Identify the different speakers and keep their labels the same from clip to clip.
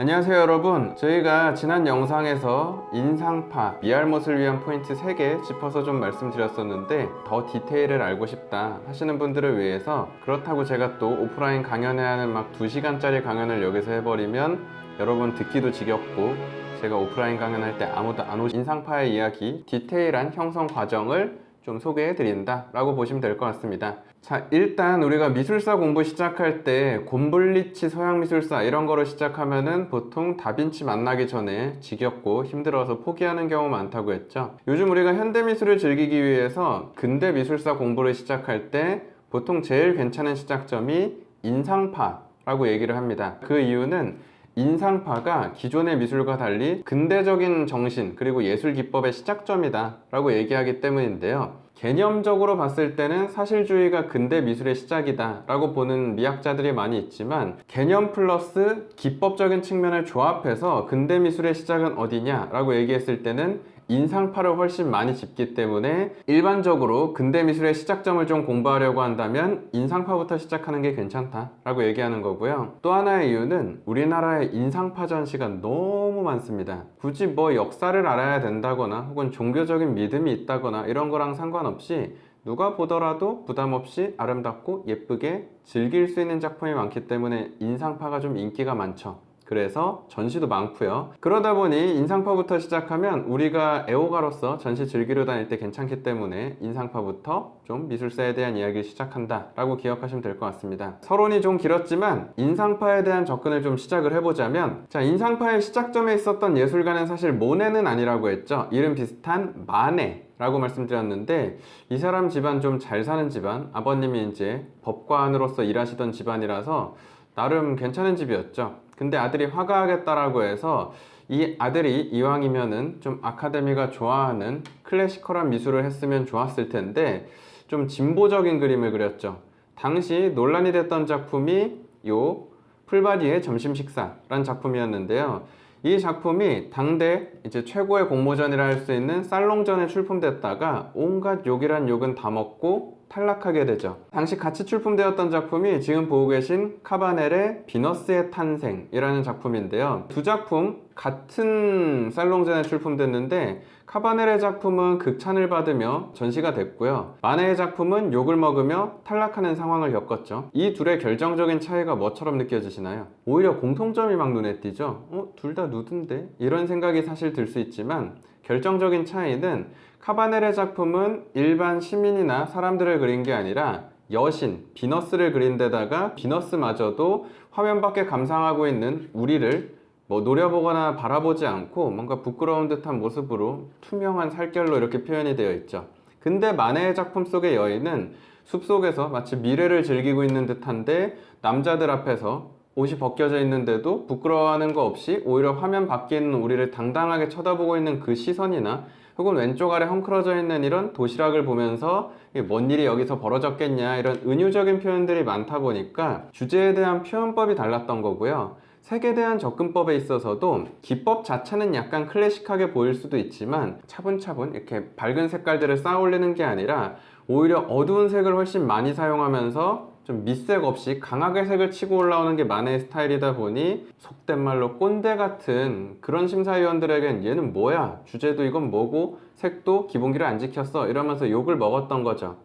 Speaker 1: 안녕하세요 여러분, 저희가 지난 영상에서 인상파, 미알못을 위한 포인트 3개 짚어서 좀 말씀드렸었는데 더 디테일을 알고 싶다 하시는 분들을 위해서, 그렇다고 제가 또 오프라인 강연해야 하는 막 2시간짜리 강연을 여기서 해버리면 여러분 듣기도 지겹고, 제가 오프라인 강연할 때 아무도 안 오시 인상파의 이야기, 디테일한 형성 과정을 좀 소개해 드린다 라고 보시면 될 것 같습니다. 자, 일단 우리가 미술사 공부 시작할 때 곰블리치 서양미술사 이런 거로 시작하면은 보통 다빈치 만나기 전에 지겹고 힘들어서 포기하는 경우 많다고 했죠. 요즘 우리가 현대미술을 즐기기 위해서 근대미술사 공부를 시작할 때 보통 제일 괜찮은 시작점이 인상파라고 얘기를 합니다. 그 이유는 인상파가 기존의 미술과 달리 근대적인 정신 그리고 예술 기법의 시작점이다 라고 얘기하기 때문인데요. 개념적으로 봤을 때는 사실주의가 근대 미술의 시작이다 라고 보는 미학자들이 많이 있지만, 개념 플러스 기법적인 측면을 조합해서 근대 미술의 시작은 어디냐 라고 얘기했을 때는 인상파를 훨씬 많이 짚기 때문에, 일반적으로 근대 미술의 시작점을 좀 공부하려고 한다면 인상파부터 시작하는 게 괜찮다 라고 얘기하는 거고요. 또 하나의 이유는 우리나라의 인상파 전시가 너무 많습니다. 굳이 뭐 역사를 알아야 된다거나 혹은 종교적인 믿음이 있다거나 이런 거랑 상관없이 누가 보더라도 부담 없이 아름답고 예쁘게 즐길 수 있는 작품이 많기 때문에 인상파가 좀 인기가 많죠. 그래서 전시도 많고요. 그러다 보니 인상파부터 시작하면 우리가 애호가로서 전시 즐기러 다닐 때 괜찮기 때문에 인상파부터 좀 미술사에 대한 이야기를 시작한다 라고 기억하시면 될 것 같습니다. 서론이 좀 길었지만 인상파에 대한 접근을 좀 시작을 해보자면, 자, 인상파의 시작점에 있었던 예술가는 사실 모네는 아니라고 했죠. 이름 비슷한 마네 라고 말씀드렸는데, 이 사람 집안 좀 잘 사는 집안, 아버님이 이제 법관으로서 일하시던 집안이라서 나름 괜찮은 집이었죠. 근데 아들이 화가하겠다라고 해서 이 아들이 이왕이면은 좀 아카데미가 좋아하는 클래시컬한 미술을 했으면 좋았을 텐데 좀 진보적인 그림을 그렸죠. 당시 논란이 됐던 작품이 요 풀바디의 점심 식사란 작품이었는데요. 이 작품이 당대 이제 최고의 공모전이라 할 수 있는 살롱전에 출품됐다가 온갖 욕이란 욕은 다 먹고 탈락하게 되죠. 당시 같이 출품되었던 작품이 지금 보고 계신 카바넬의 비너스의 탄생이라는 작품인데요. 두 작품 같은 살롱전에 출품됐는데 카바넬의 작품은 극찬을 받으며 전시가 됐고요. 마네의 작품은 욕을 먹으며 탈락하는 상황을 겪었죠. 이 둘의 결정적인 차이가 뭐처럼 느껴지시나요? 오히려 공통점이 막 눈에 띄죠. 둘 다 누드인데? 이런 생각이 사실 들 수 있지만, 결정적인 차이는 카바넬의 작품은 일반 시민이나 사람들을 그린 게 아니라 여신, 비너스를 그린 데다가 비너스마저도 화면 밖에 감상하고 있는 우리를 뭐 노려보거나 바라보지 않고 뭔가 부끄러운 듯한 모습으로 투명한 살결로 이렇게 표현이 되어 있죠. 근데 마네의 작품 속의 여인은 숲속에서 마치 미래를 즐기고 있는 듯한데, 남자들 앞에서 옷이 벗겨져 있는데도 부끄러워하는 거 없이 오히려 화면 밖에 있는 우리를 당당하게 쳐다보고 있는 그 시선이나, 혹은 왼쪽 아래 헝클어져 있는 이런 도시락을 보면서 뭔 일이 여기서 벌어졌겠냐, 이런 은유적인 표현들이 많다 보니까 주제에 대한 표현법이 달랐던 거고요. 색에 대한 접근법에 있어서도 기법 자체는 약간 클래식하게 보일 수도 있지만 차분차분 이렇게 밝은 색깔들을 쌓아 올리는 게 아니라 오히려 어두운 색을 훨씬 많이 사용하면서 좀 밑색 없이 강하게 색을 치고 올라오는 게 마네의 스타일이다 보니, 속된 말로 꼰대 같은 그런 심사위원들에겐 얘는 뭐야, 주제도 이건 뭐고 색도 기본기를 안 지켰어 이러면서 욕을 먹었던 거죠.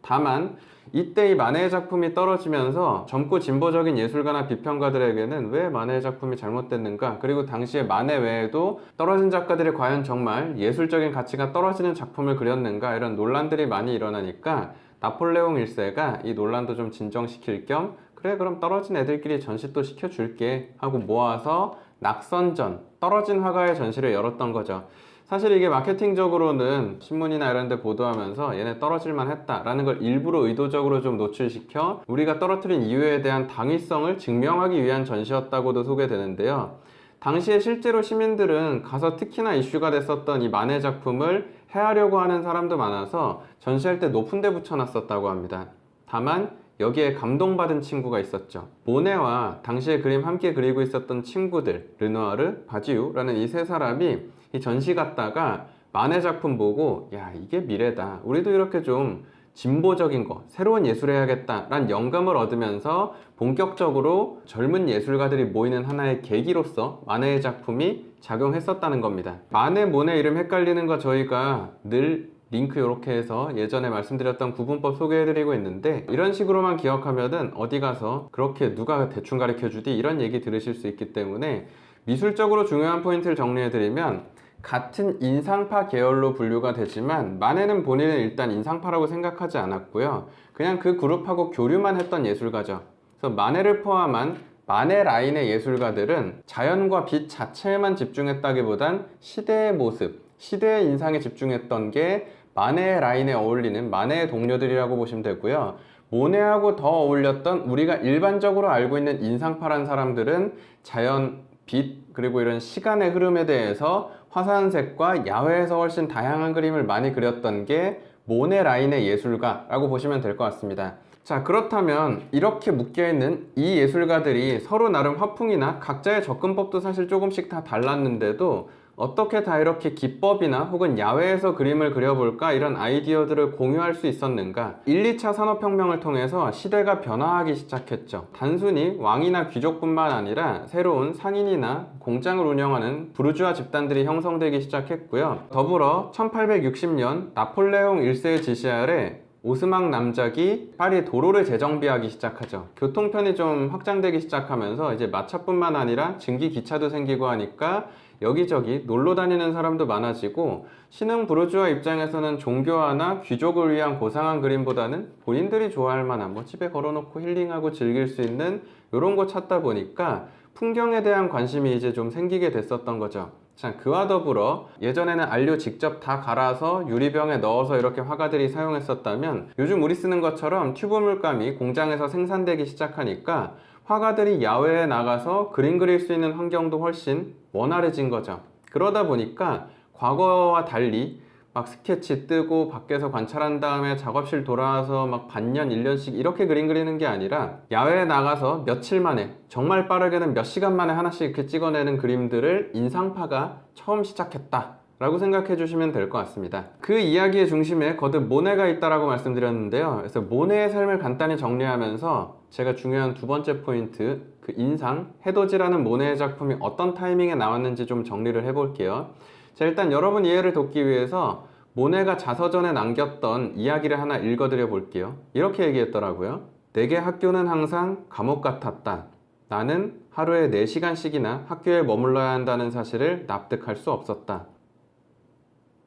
Speaker 1: 다만 이때 이 마네의 작품이 떨어지면서 젊고 진보적인 예술가나 비평가들에게는 왜 마네의 작품이 잘못됐는가, 그리고 당시에 마네 외에도 떨어진 작가들이 과연 정말 예술적인 가치가 떨어지는 작품을 그렸는가, 이런 논란들이 많이 일어나니까 나폴레옹 1세가 이 논란도 좀 진정시킬 겸, 그래 그럼 떨어진 애들끼리 전시 또 시켜줄게 하고 모아서 낙선전, 떨어진 화가의 전시를 열었던 거죠. 사실 이게 마케팅적으로는 신문이나 이런 데 보도하면서 얘네 떨어질만 했다라는 걸 일부러 의도적으로 좀 노출시켜 우리가 떨어뜨린 이유에 대한 당위성을 증명하기 위한 전시였다고도 소개되는데요. 당시에 실제로 시민들은 가서 특히나 이슈가 됐었던 이 마네 작품을 해하려고 하는 사람도 많아서 전시할 때 높은 데 붙여놨었다고 합니다. 다만 여기에 감동받은 친구가 있었죠. 모네와 당시에 그림 함께 그리고 있었던 친구들, 르누아르, 바지유라는 이 세 사람이 이 전시 갔다가 마네 작품 보고, 야, 이게 미래다, 우리도 이렇게 좀 진보적인 거, 새로운 예술을 해야겠다라는 영감을 얻으면서 본격적으로 젊은 예술가들이 모이는 하나의 계기로서 마네의 작품이 작용했었다는 겁니다. 마네, 모네 이름 헷갈리는 거 저희가 늘 링크 이렇게 해서 예전에 말씀드렸던 구분법 소개해드리고 있는데, 이런 식으로만 기억하면은 어디 가서 그렇게 누가 대충 가르쳐주디 이런 얘기 들으실 수 있기 때문에 미술적으로 중요한 포인트를 정리해드리면, 같은 인상파 계열로 분류가 되지만 마네는 본인은 일단 인상파라고 생각하지 않았고요. 그냥 그 그룹하고 교류만 했던 예술가죠. 그래서 마네를 포함한 마네 라인의 예술가들은 자연과 빛 자체에만 집중했다기보단 시대의 모습, 시대의 인상에 집중했던 게 마네 라인에 어울리는 마네의 동료들이라고 보시면 되고요. 모네하고 더 어울렸던 우리가 일반적으로 알고 있는 인상파란 사람들은 자연, 빛, 그리고 이런 시간의 흐름에 대해서 화산색과 야외에서 훨씬 다양한 그림을 많이 그렸던 게 모네 라인의 예술가라고 보시면 될 것 같습니다. 자, 그렇다면 이렇게 묶여있는 이 예술가들이 서로 나름 화풍이나 각자의 접근법도 사실 조금씩 다 달랐는데도 어떻게 다 이렇게 기법이나 혹은 야외에서 그림을 그려볼까 이런 아이디어들을 공유할 수 있었는가? 1, 2차 산업혁명을 통해서 시대가 변화하기 시작했죠. 단순히 왕이나 귀족뿐만 아니라 새로운 상인이나 공장을 운영하는 부르주아 집단들이 형성되기 시작했고요. 더불어 1860년 나폴레옹 1세의 지시 아래 오스망 남작이 파리 도로를 재정비하기 시작하죠. 교통편이 좀 확장되기 시작하면서 이제 마차뿐만 아니라 증기 기차도 생기고 하니까 여기저기 놀러 다니는 사람도 많아지고, 신흥 부르주아 입장에서는 종교화나 귀족을 위한 고상한 그림보다는 본인들이 좋아할 만한 집에 걸어놓고 힐링하고 즐길 수 있는 이런 거 찾다 보니까 풍경에 대한 관심이 이제 좀 생기게 됐었던 거죠. 자, 그와 더불어 예전에는 안료 직접 다 갈아서 유리병에 넣어서 이렇게 화가들이 사용했었다면, 요즘 우리 쓰는 것처럼 튜브 물감이 공장에서 생산되기 시작하니까 화가들이 야외에 나가서 그림 그릴 수 있는 환경도 훨씬 원활해진 거죠. 그러다 보니까 과거와 달리 막 스케치 뜨고 밖에서 관찰한 다음에 작업실 돌아와서 막 반년, 1년씩 이렇게 그림 그리는 게 아니라 야외에 나가서 며칠 만에, 정말 빠르게는 몇 시간 만에 하나씩 이렇게 찍어내는 그림들을 인상파가 처음 시작했다 라고 생각해 주시면 될 것 같습니다. 그 이야기의 중심에 거듭 모네가 있다라고 말씀드렸는데요. 그래서 모네의 삶을 간단히 정리하면서 제가 중요한 두 번째 포인트, 그 인상, 해돋이라는 모네의 작품이 어떤 타이밍에 나왔는지 좀 정리를 해볼게요. 자, 일단 여러분 이해를 돕기 위해서 모네가 자서전에 남겼던 이야기를 하나 읽어드려 볼게요. 이렇게 얘기했더라고요. 내게 학교는 항상 감옥 같았다. 나는 하루에 4시간씩이나 학교에 머물러야 한다는 사실을 납득할 수 없었다.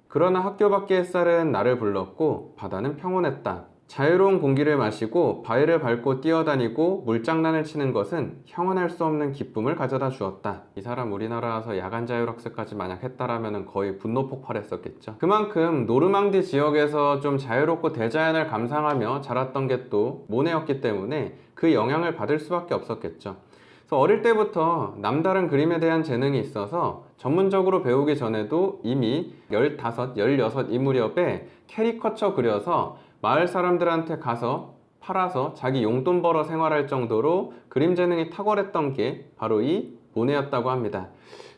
Speaker 1: 그러나 학교 밖의 햇살은 나를 불렀고 바다는 평온했다. 자유로운 공기를 마시고 바위를 밟고 뛰어다니고 물장난을 치는 것은 형언할 수 없는 기쁨을 가져다 주었다. 이 사람 우리나라 와서 야간 자율학습까지 만약 했다라면 거의 분노 폭발했었겠죠. 그만큼 노르망디 지역에서 좀 자유롭고 대자연을 감상하며 자랐던 게 또 모네였기 때문에 그 영향을 받을 수밖에 없었겠죠. 그래서 어릴 때부터 남다른 그림에 대한 재능이 있어서 전문적으로 배우기 전에도 이미 15, 16 이 무렵에 캐리커처 그려서 마을 사람들한테 가서 팔아서 자기 용돈 벌어 생활할 정도로 그림 재능이 탁월했던 게 바로 이 모네였다고 합니다.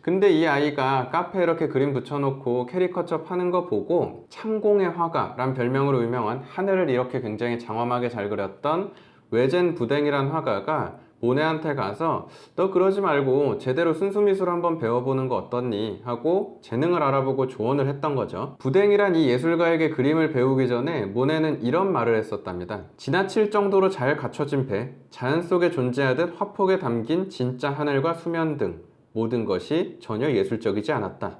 Speaker 1: 근데 이 아이가 카페에 이렇게 그림 붙여놓고 캐리커처 파는 거 보고 창공의 화가란 별명으로 유명한 하늘을 이렇게 굉장히 장엄하게 잘 그렸던 외젠 부댕이란 화가가 모네한테 가서 너 그러지 말고 제대로 순수미술 한번 배워보는 거 어떻니? 하고 재능을 알아보고 조언을 했던 거죠. 부댕이란 이 예술가에게 그림을 배우기 전에 모네는 이런 말을 했었답니다. 지나칠 정도로 잘 갖춰진 배, 자연 속에 존재하듯 화폭에 담긴 진짜 하늘과 수면 등 모든 것이 전혀 예술적이지 않았다.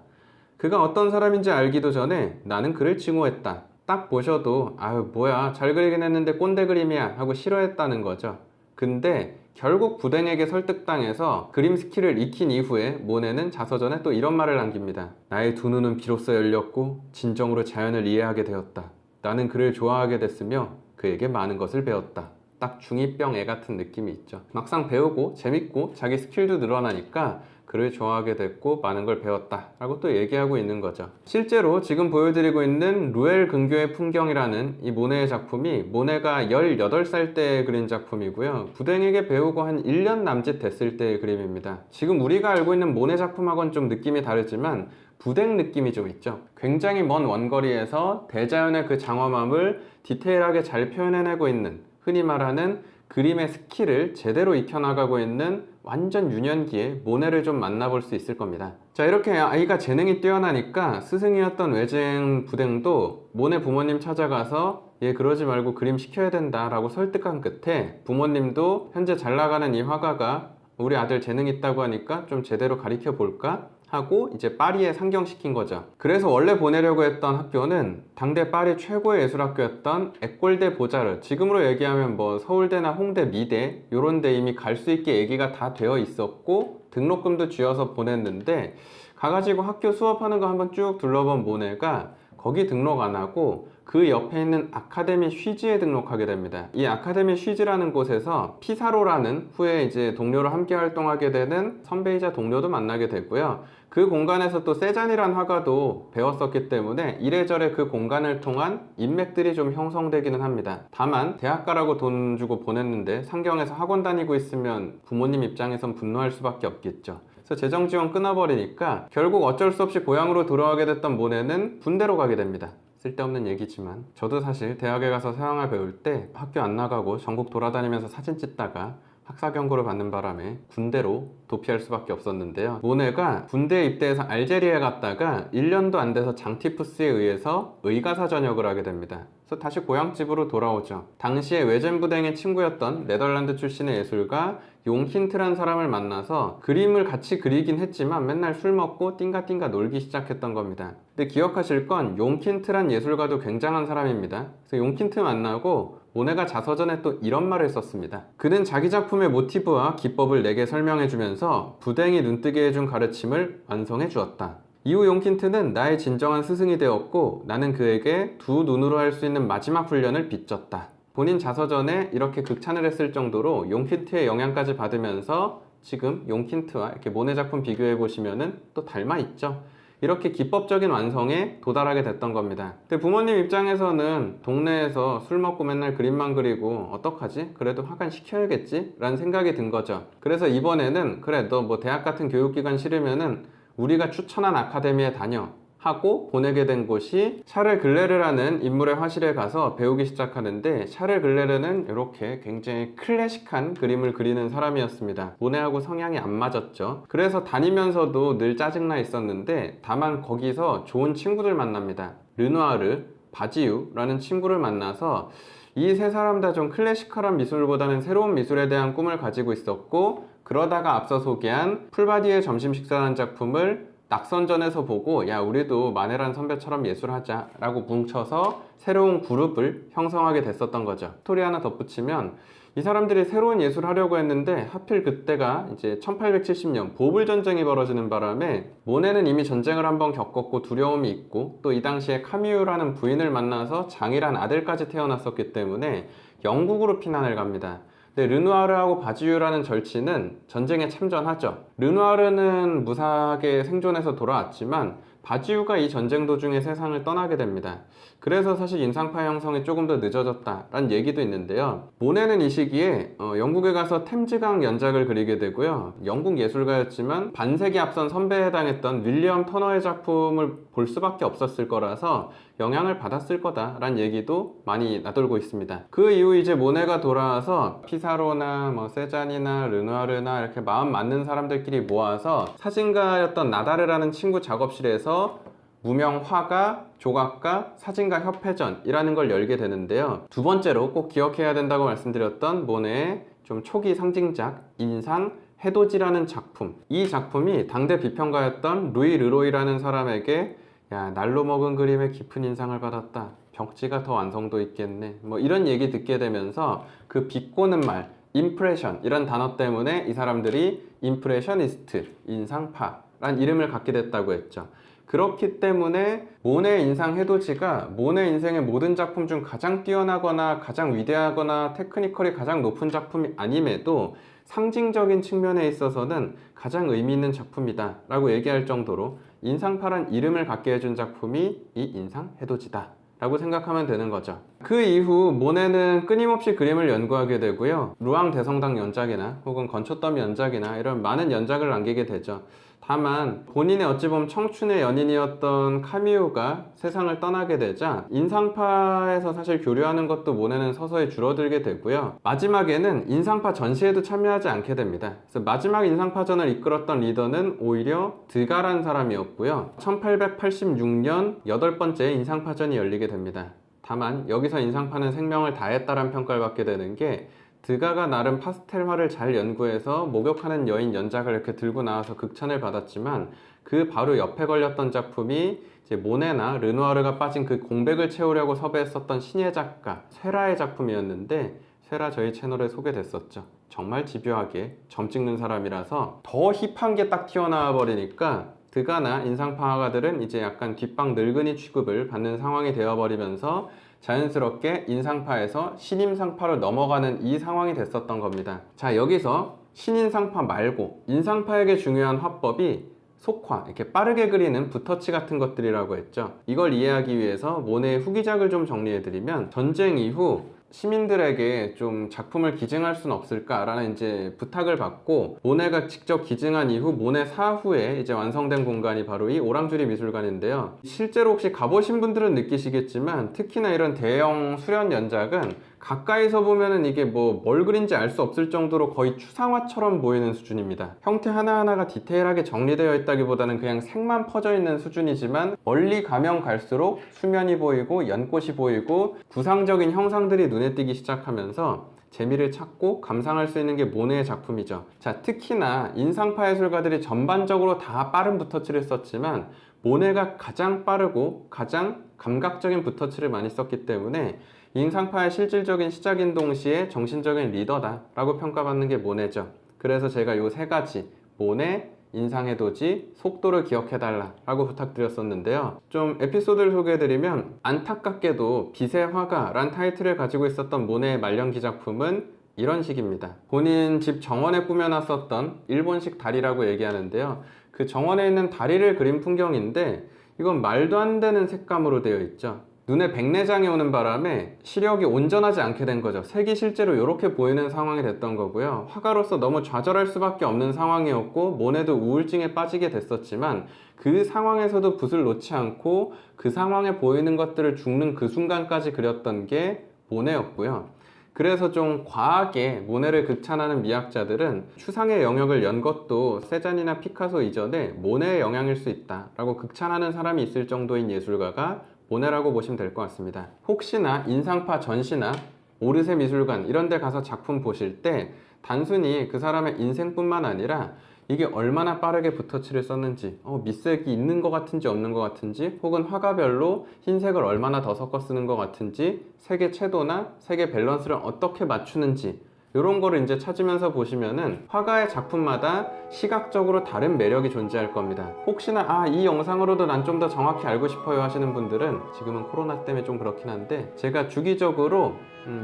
Speaker 1: 그가 어떤 사람인지 알기도 전에 나는 그를 증오했다. 딱 보셔도 아유 뭐야 잘 그리긴 했는데 꼰대 그림이야 하고 싫어했다는 거죠. 근데 결국 부댕에게 설득당해서 그림 스킬을 익힌 이후에 모네는 자서전에 또 이런 말을 남깁니다. 나의 두 눈은 비로소 열렸고 진정으로 자연을 이해하게 되었다. 나는 그를 좋아하게 됐으며 그에게 많은 것을 배웠다. 딱 중2병 애 같은 느낌이 있죠. 막상 배우고 재밌고 자기 스킬도 늘어나니까 글을 좋아하게 됐고 많은 걸 배웠다 라고 또 얘기하고 있는 거죠. 실제로 지금 보여드리고 있는 루엘 근교의 풍경이라는 이 모네의 작품이 모네가 18살 때 그린 작품이고요. 부댕에게 배우고 한 1년 남짓 됐을 때의 그림입니다. 지금 우리가 알고 있는 모네 작품하고는 좀 느낌이 다르지만 부댕 느낌이 좀 있죠. 굉장히 먼 원거리에서 대자연의 그 장엄함을 디테일하게 잘 표현해내고 있는, 흔히 말하는 그림의 스킬을 제대로 익혀나가고 있는 완전 유년기의 모네를 좀 만나볼 수 있을 겁니다. 자, 이렇게 아이가 재능이 뛰어나니까 스승이었던 외증 부댕도 모네 부모님 찾아가서 얘 그러지 말고 그림 시켜야 된다 라고 설득한 끝에 부모님도 현재 잘 나가는 이 화가가 우리 아들 재능 있다고 하니까 좀 제대로 가르쳐 볼까? 하고 이제 파리에 상경시킨 거죠. 그래서 원래 보내려고 했던 학교는 당대 파리 최고의 예술학교였던 에꼴 데 보자르, 지금으로 얘기하면 뭐 서울대나 홍대, 미대 요런 데 이미 갈 수 있게 얘기가 다 되어 있었고 등록금도 쥐어서 보냈는데 가가지고 학교 수업하는 거 한번 쭉 둘러본 모네가 거기 등록 안 하고 그 옆에 있는 아카데미 쉬즈에 등록하게 됩니다. 이 아카데미 쉬즈라는 곳에서 피사로라는 후에 이제 동료로 함께 활동하게 되는 선배이자 동료도 만나게 되고요. 그 공간에서 또 세잔이란 화가도 배웠었기 때문에 이래저래 그 공간을 통한 인맥들이 좀 형성되기는 합니다. 다만 대학 가라고 돈 주고 보냈는데 상경에서 학원 다니고 있으면 부모님 입장에선 분노할 수밖에 없겠죠. 그래서 재정 지원 끊어버리니까 결국 어쩔 수 없이 고향으로 돌아가게 됐던 모네는 군대로 가게 됩니다. 쓸데없는 얘기지만 저도 사실 대학에 가서 서양화 배울 때 학교 안 나가고 전국 돌아다니면서 사진 찍다가 학사 경고를 받는 바람에 군대로 도피할 수밖에 없었는데요. 모네가 군대에 입대해서 알제리에 갔다가 1년도 안 돼서 장티푸스에 의해서 의가사 전역을 하게 됩니다. 그래서 다시 고향집으로 돌아오죠. 당시에 외젠부댕의 친구였던 네덜란드 출신의 예술가 용힌트란 사람을 만나서 그림을 같이 그리긴 했지만 맨날 술 먹고 띵가띵가 놀기 시작했던 겁니다. 근데 기억하실 건 용힌트란 예술가도 굉장한 사람입니다. 그래서 용힌트 만나고 모네가 자서전에 또 이런 말을 썼습니다. 그는 자기 작품의 모티브와 기법을 내게 설명해주면서 부댕이 눈뜨게 해준 가르침을 완성해 주었다. 이후 용힌트는 나의 진정한 스승이 되었고 나는 그에게 두 눈으로 할 수 있는 마지막 훈련을 빚졌다. 본인 자서전에 이렇게 극찬을 했을 정도로 용힌트의 영향까지 받으면서 지금 용힌트와 이렇게 모네 작품 비교해 보시면은 또 닮아 있죠. 이렇게 기법적인 완성에 도달하게 됐던 겁니다. 근데 부모님 입장에서는 동네에서 술 먹고 맨날 그림만 그리고 어떡하지? 그래도 학원 시켜야겠지? 라는 생각이 든 거죠. 그래서 이번에는 그래 너 뭐 대학 같은 교육기관 싫으면은 우리가 추천한 아카데미에 다녀 하고 보내게 된 곳이 샤를 글레르라는 인물의 화실에 가서 배우기 시작하는데 샤를 글레르는 이렇게 굉장히 클래식한 그림을 그리는 사람이었습니다. 모네하고 성향이 안 맞았죠. 그래서 다니면서도 늘 짜증나 있었는데 다만 거기서 좋은 친구들 만납니다. 르누아르, 바지유라는 친구를 만나서 이 세 사람 다 좀 클래시컬한 미술보다는 새로운 미술에 대한 꿈을 가지고 있었고 그러다가 앞서 소개한 풀바디의 점심 식사라는 작품을 낙선전에서 보고 야 우리도 마네란 선배처럼 예술하자 라고 뭉쳐서 새로운 그룹을 형성하게 됐었던 거죠. 스토리 하나 덧붙이면 이 사람들이 새로운 예술을 하려고 했는데 하필 그때가 이제 1870년 보불 전쟁이 벌어지는 바람에 모네는 이미 전쟁을 한번 겪었고 두려움이 있고 또 이 당시에 카미유라는 부인을 만나서 장이란 아들까지 태어났었기 때문에 영국으로 피난을 갑니다. 근데 르누아르하고 바지유라는 절친은 전쟁에 참전하죠. 르누아르는 무사하게 생존해서 돌아왔지만 바지유가 이 전쟁 도중에 세상을 떠나게 됩니다. 그래서 사실 인상파 형성이 조금 더 늦어졌다라는 얘기도 있는데요. 모네는 이 시기에 영국에 가서 템즈강 연작을 그리게 되고요. 영국 예술가였지만 반세기 앞선 선배에 해당했던 윌리엄 터너의 작품을 볼 수밖에 없었을 거라서 영향을 받았을 거다라는 얘기도 많이 나돌고 있습니다. 그 이후 이제 모네가 돌아와서 피사로나 뭐 세잔이나 르누아르나 이렇게 마음 맞는 사람들끼리 모아서 사진가였던 나다르라는 친구 작업실에서 무명 화가, 조각가, 사진가 협회전이라는 걸 열게 되는데요. 두 번째로 꼭 기억해야 된다고 말씀드렸던 모네의 좀 초기 상징작 인상 해돋이라는 작품. 이 작품이 당대 비평가였던 루이 르로이라는 사람에게 야 날로 먹은 그림에 깊은 인상을 받았다. 벽지가 더 완성도 있겠네. 뭐 이런 얘기 듣게 되면서 그 비꼬는 말 임프레션 이런 단어 때문에 이 사람들이 임프레셔니스트, 인상파란 이름을 갖게 됐다고 했죠. 그렇기 때문에 모네 인상 해돋이가 모네 인생의 모든 작품 중 가장 뛰어나거나 가장 위대하거나 테크니컬이 가장 높은 작품이 아님에도 상징적인 측면에 있어서는 가장 의미 있는 작품이다 라고 얘기할 정도로 인상파란 이름을 갖게 해준 작품이 이 인상 해돋이다 라고 생각하면 되는 거죠. 그 이후 모네는 끊임없이 그림을 연구하게 되고요. 루앙 대성당 연작이나 혹은 건초더미 연작이나 이런 많은 연작을 남기게 되죠. 다만 본인의 어찌 보면 청춘의 연인이었던 카미오가 세상을 떠나게 되자 인상파에서 사실 교류하는 것도 모네는 서서히 줄어들게 되고요. 마지막에는 인상파 전시에도 참여하지 않게 됩니다. 그래서 마지막 인상파전을 이끌었던 리더는 오히려 드가란 사람이었고요. 1886년 8번째 인상파전이 열리게 됩니다. 다만 여기서 인상파는 생명을 다했다는 평가를 받게 되는 게 드가가 나름 파스텔화를 잘 연구해서 목욕하는 여인 연작을 이렇게 들고 나와서 극찬을 받았지만 그 바로 옆에 걸렸던 작품이 이제 모네나 르누아르가 빠진 그 공백을 채우려고 섭외했었던 신예 작가 쇠라의 작품이었는데 쇠라 저희 채널에 소개됐었죠. 정말 집요하게 점 찍는 사람이라서 더 힙한 게 딱 튀어나와 버리니까 드가나 인상파 화가들은 이제 약간 뒷방 늙은이 취급을 받는 상황이 되어버리면서 자연스럽게 인상파에서 신인상파로 넘어가는 이 상황이 됐었던 겁니다. 자, 여기서 신인상파 말고 인상파에게 중요한 화법이 속화, 이렇게 빠르게 그리는 붓터치 같은 것들이라고 했죠. 이걸 이해하기 위해서 모네의 후기작을 좀 정리해드리면 전쟁 이후 시민들에게 좀 작품을 기증할 수는 없을까라는 이제 부탁을 받고 모네가 직접 기증한 이후 모네 사후에 이제 완성된 공간이 바로 이 오랑주리 미술관인데요. 실제로 혹시 가보신 분들은 느끼시겠지만 특히나 이런 대형 수련 연작은 가까이서 보면은 이게 뭘 그린지 알 수 없을 정도로 거의 추상화처럼 보이는 수준입니다. 형태 하나하나가 디테일하게 정리되어 있다기보다는 그냥 색만 퍼져 있는 수준이지만 멀리 가면 갈수록 수면이 보이고 연꽃이 보이고 구상적인 형상들이 눈에 띄기 시작하면서 재미를 찾고 감상할 수 있는 게 모네의 작품이죠. 자, 특히나 인상파 예술가들이 전반적으로 다 빠른 붓터치를 썼지만 모네가 가장 빠르고 가장 감각적인 붓터치를 많이 썼기 때문에 인상파의 실질적인 시작인 동시에 정신적인 리더다 라고 평가받는 게 모네죠. 그래서 제가 요 세 가지 모네, 인상해돋이, 속도를 기억해달라 라고 부탁드렸었는데요. 좀 에피소드를 소개해드리면 안타깝게도 빛의 화가 란 타이틀을 가지고 있었던 모네의 말년기 작품은 이런 식입니다. 본인 집 정원에 꾸며놨었던 일본식 다리라고 얘기하는데요. 그 정원에 있는 다리를 그린 풍경인데 이건 말도 안 되는 색감으로 되어 있죠. 눈에 백내장이 오는 바람에 시력이 온전하지 않게 된 거죠. 색이 실제로 이렇게 보이는 상황이 됐던 거고요. 화가로서 너무 좌절할 수밖에 없는 상황이었고 모네도 우울증에 빠지게 됐었지만 그 상황에서도 붓을 놓지 않고 그 상황에 보이는 것들을 죽는 그 순간까지 그렸던 게 모네였고요. 그래서 좀 과하게 모네를 극찬하는 미학자들은 추상의 영역을 연 것도 세잔이나 피카소 이전에 모네의 영향일 수 있다 라고 극찬하는 사람이 있을 정도인 예술가가 모네라고 보시면 될 것 같습니다. 혹시나 인상파 전시나 오르세 미술관 이런 데 가서 작품 보실 때 단순히 그 사람의 인생뿐만 아니라 이게 얼마나 빠르게 붓터치를 썼는지 밑색이 있는 것 같은지 없는 것 같은지 혹은 화가별로 흰색을 얼마나 더 섞어 쓰는 것 같은지 색의 채도나 색의 밸런스를 어떻게 맞추는지 이런 거를 이제 찾으면서 보시면은 화가의 작품마다 시각적으로 다른 매력이 존재할 겁니다. 혹시나 이 영상으로도 난 좀 더 정확히 알고 싶어요 하시는 분들은 지금은 코로나 때문에 좀 그렇긴 한데 제가 주기적으로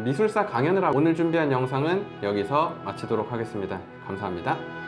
Speaker 1: 미술사 강연을 하고 오늘 준비한 영상은 여기서 마치도록 하겠습니다. 감사합니다.